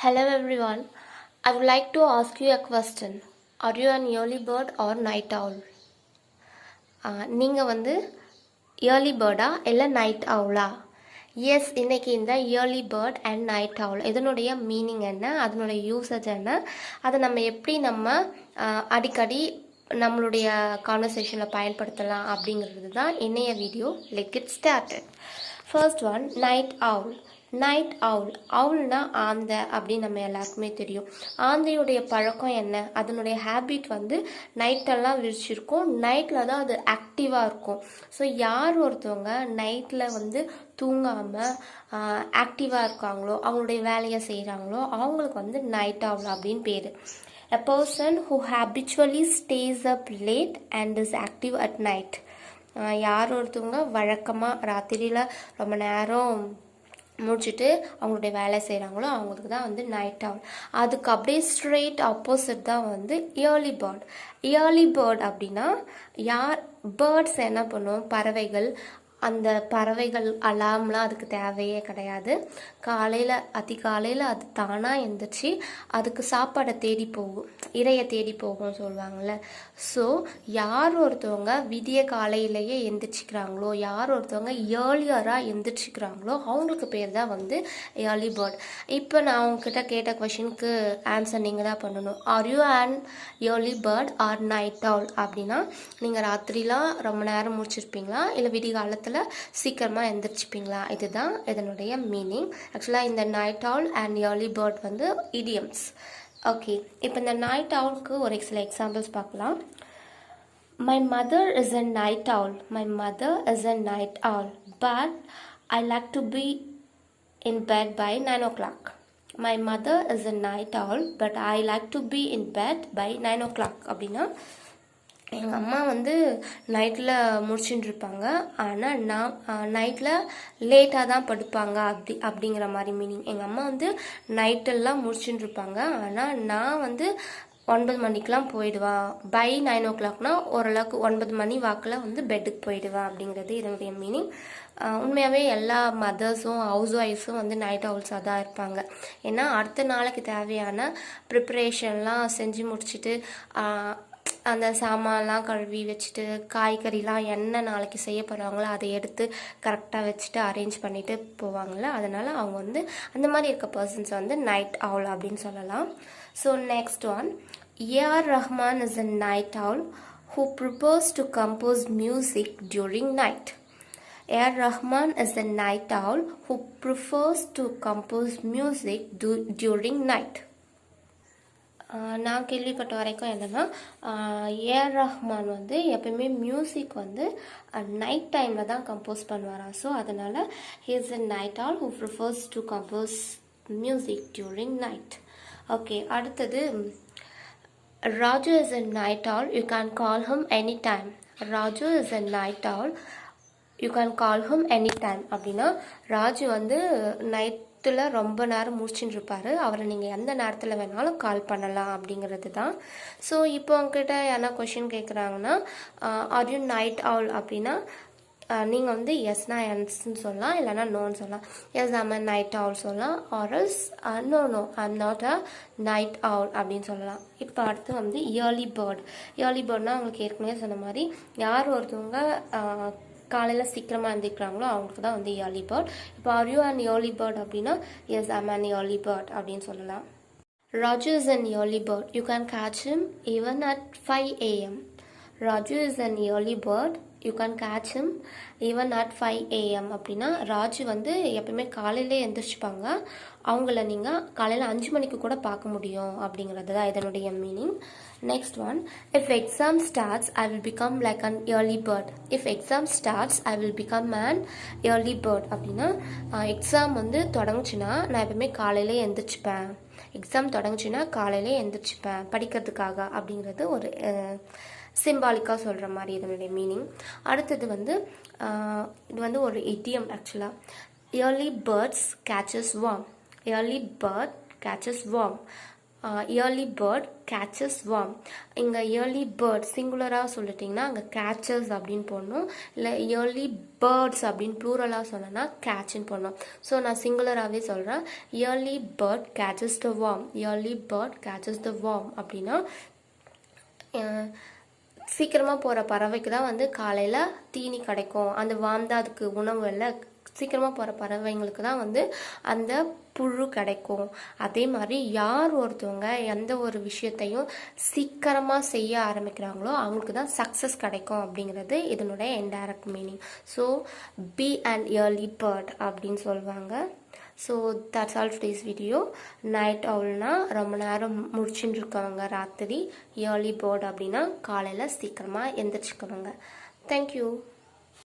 Hello everyone. I would like to ask you a question. Are you an early bird or night owl? நீங்கள் வந்து early பேர்டா இல்லை night அவுலா? S, இன்றைக்கி இந்த early bird and night அவுல் இதனுடைய meaning என்ன, அதனுடைய usage என்ன, அதை நம்ம எப்படி அடிக்கடி நம்மளுடைய கான்வர்சேஷனில் பயன்படுத்தலாம் அப்படிங்கிறது தான் இன்றைய video. Let get started. First one, night owl. Night owl, அவுல்னா ஆந்தை அப்படின்னு நம்ம எல்லாருக்குமே தெரியும். ஆந்தையுடைய பழக்கம் என்ன, அதனுடைய ஹேபிட் வந்து நைட்டெல்லாம் விரிச்சிருக்கும், நைட்டில் தான் அது ஆக்டிவாக இருக்கும். ஸோ யார் ஒருத்தவங்க நைட்டில் வந்து தூங்காமல் ஆக்டிவாக இருக்காங்களோ, அவங்களுடைய வேலையை செய்கிறாங்களோ அவங்களுக்கு வந்து நைட் அவுல் அப்படின்னு பேர். A person who habitually stays up late and is active at night. யார் ஒருத்தவங்க வழக்கமாக ராத்திரியில் ரொம்ப நேரம் முடிச்சுட்டு அவங்களுடைய வேலை செய்கிறாங்களோ அவங்களுக்கு தான் வந்து நைட் அவுல். அதுக்கு அப்படியே ஸ்ட்ரெயிட் ஆப்போசிட் தான் வந்து இயர்லி பேர்ட். இயர்லி பேர்ட் அப்படின்னா பேர்ட்ஸ் என்ன பண்ணும், பறவைகள், அந்த பறவைகள் அலாம்லாம் அதுக்கு தேவையே கிடையாது. அதிகாலையில் அது தானாக எழுந்திரிச்சு அதுக்கு சாப்பாடை தேடி போகும், இறையை தேடி போகும் சொல்லுவாங்கள்ல. ஸோ யார் ஒருத்தவங்க விடிய காலையிலேயே எந்திரிச்சிக்கிறாங்களோ, யார் ஒருத்தவங்க ஏர்லியராக எந்திரிச்சிக்கிறாங்களோ அவங்களுக்கு பேர் தான் வந்து ஏர்லி பேர்ட். இப்போ நான் உங்ககிட்ட கேட்ட கொஷினுக்கு ஆன்சர் நீங்கள் தான் பண்ணணும். Are you an early bird or night owl அப்படின்னா நீங்கள் ராத்திரிலாம் ரொம்ப நேரம் முடிச்சிருப்பீங்களா, இல்லை விடிய காலத்தில் சீக்கிரமாக எந்திரிச்சிப்பீங்களா? இதுதான் இதனுடைய மீனிங். ஆக்சுவலாக இந்த night owl and early bird வந்து இடியம்ஸ். ஓகே, இப்போ இந்த நைட் அவுலுக்கு ஒரு சில எக்ஸாம்பிள்ஸ் பார்க்கலாம். My mother is a night owl. My mother is a night owl but I like to be in bed by 9 o'clock. My mother is a night owl but I like to be in bed by 9 o'clock அப்படின்னா எங்கள் அம்மா வந்து நைட்டில் முடிச்சுட்டு இருப்பாங்க, ஆனால் நான் நைட்டில் லேட்டாக தான் படுப்பாங்க அப்படிங்கிற மாதிரி மீனிங். எங்கள் அம்மா வந்து நைட்டெல்லாம் முடிச்சுட்டு இருப்பாங்க, ஆனால் நான் வந்து 9 மணிக்கெலாம் போயிடுவேன். பை 9 o'clockனா ஓரளவுக்கு 9 மணி வாக்கில் வந்து பெட்டுக்கு போயிடுவேன் அப்படிங்கிறது இதனுடைய மீனிங். உண்மையாகவே எல்லா மதர்ஸும் ஹவுஸ் ஒய்ஃப்ஸும் வந்து நைட் அவுல்ஸாக தான் இருப்பாங்க. ஏன்னா அடுத்த நாளைக்கு தேவையான ப்ரிப்பரேஷன்லாம் செஞ்சு முடிச்சுட்டு அந்த சாமான்லாம் கழுவி வச்சுட்டு காய்கறிலாம் என்ன நாளைக்கு செய்ய போகிறாங்களோ அதை எடுத்து கரெக்டாக வச்சுட்டு அரேஞ்ச் பண்ணிவிட்டு போவாங்கள்ல. அதனால் அவங்க வந்து அந்த மாதிரி இருக்க பர்சன்ஸ் வந்து நைட் அவுல் அப்படின்னு சொல்லலாம். So next one, AR Rahman is a night owl who prefers to compose music during night. A.R. Rahman is a night owl who prefers to compose music during night. நான் கேள்விப்பட்ட வரைக்கும் என்னென்னா ஏஆர் ரஹ்மான் வந்து எப்பயுமே music வந்து night டைமில் தான் கம்போஸ் பண்ணுவாராம். ஸோ அதனால் he is a night owl who prefers to compose music during night. Okay, அடுத்தது Raju is a night owl, you can call him any time. Raju is a night owl, you can call him any time அப்படின்னா ராஜு வந்து நைட்டில் ரொம்ப நேரம் முடிச்சுட்டு இருப்பார், அவரை நீங்கள் எந்த நேரத்தில் வேணாலும் கால் பண்ணலாம் அப்படிங்கிறது தான். ஸோ இப்போ உங்ககிட்ட யாரா கொஷின் கேட்குறாங்கன்னா ஆர் யூ நைட் அவுல் அப்படின்னா நீங்கள் வந்து எஸ்னா என்ஸ்ன்னு சொல்லலாம், இல்லைனா நோன்னு சொல்லலாம். Yes I'm a night owl சொல்லலாம், or else no I'm not a night owl அப்படின்னு சொல்லலாம். இப்போ அடுத்து வந்து இயர்லி பேர்ட். இயர்லி பேர்ட்னால் அவங்களுக்கு ஏற்கனவே சொன்ன மாதிரி யார் ஒருத்தவங்க காலையில் சீக்கிரமாக எழுந்திருக்கிறாங்களோ அவங்களுக்கு தான் வந்து இயர்லி பேர்ட். இப்போ are you an early bird அப்படின்னா yes I'm an early bird அப்படின்னு சொல்லலாம். Raju is an early bird, you can catch him even at 5 AM. Raju is an early bird, you can catch him even at 5 AM அப்படின்னா ராஜு வந்து எப்பயுமே காலையிலே எழுந்திரிச்சிப்பாங்க, அவங்கள நீங்கள் காலையில் 5 மணிக்கு கூட பார்க்க முடியும் அப்படிங்கிறது தான் இதனுடைய meaning. Next one, if exam starts I will become like an early bird. If exam starts I will become an early bird அப்படின்னா எக்ஸாம் வந்து தொடங்குச்சுன்னா நான் எப்பவுமே காலையிலே எழுந்திரிச்சிப்பேன், எக்ஸாம் தொடங்குச்சுன்னா காலையிலே எழுந்திரிச்சிப்பேன் படிக்கிறதுக்காக அப்படிங்கிறது ஒரு சிம்பாலிக்காக சொல்கிற மாதிரி இதனுடைய மீனிங். அடுத்தது வந்து இது வந்து ஒரு இடியம் ஆக்சுவலாக. Early birds catches worm. Early bird catches worm. Early bird catches worm. இங்கே இயர்லி பேர்ட் சிங்குலராக சொல்லிட்டிங்கன்னா அங்கே கேச்சஸ் அப்படின்னு போடணும். இல்லை இயர்லி பேர்ட்ஸ் அப்படின்னு ப்ளூரலாக சொன்னேன்னா கேட்ச்னு போடணும். ஸோ நான் சிங்குலராகவே சொல்கிறேன். Early bird catches the worm. Early bird catches the worm அப்படின்னா சீக்கிரமாக போகிற பறவைக்கு தான் வந்து காலையில் தீனி கிடைக்கும். அந்த வார்ம் தான் அதுக்கு உணவு இல்லை. சீக்கிரமாக போகிற பறவைங்களுக்கு தான் வந்து அந்த புழு கிடைக்கும். அதே மாதிரி யார் ஒருத்தவங்க எந்த ஒரு விஷயத்தையும் சீக்கிரமாக செய்ய ஆரம்பிக்கிறாங்களோ அவங்களுக்கு தான் சக்ஸஸ் கிடைக்கும் அப்படிங்கிறது இதனுடைய indirect meaning. So be an early bird அப்படின்னு சொல்லுவாங்க. So that's all today's video. Night அவுல்னா ரொம்ப நேரம் முடிச்சுட்டு இருக்கவங்க ராத்திரி. இயர்லி பேர்ட் அப்படின்னா காலையில் சீக்கிரமாக எந்திரிச்சுக்கவங்க. தேங்க்யூ.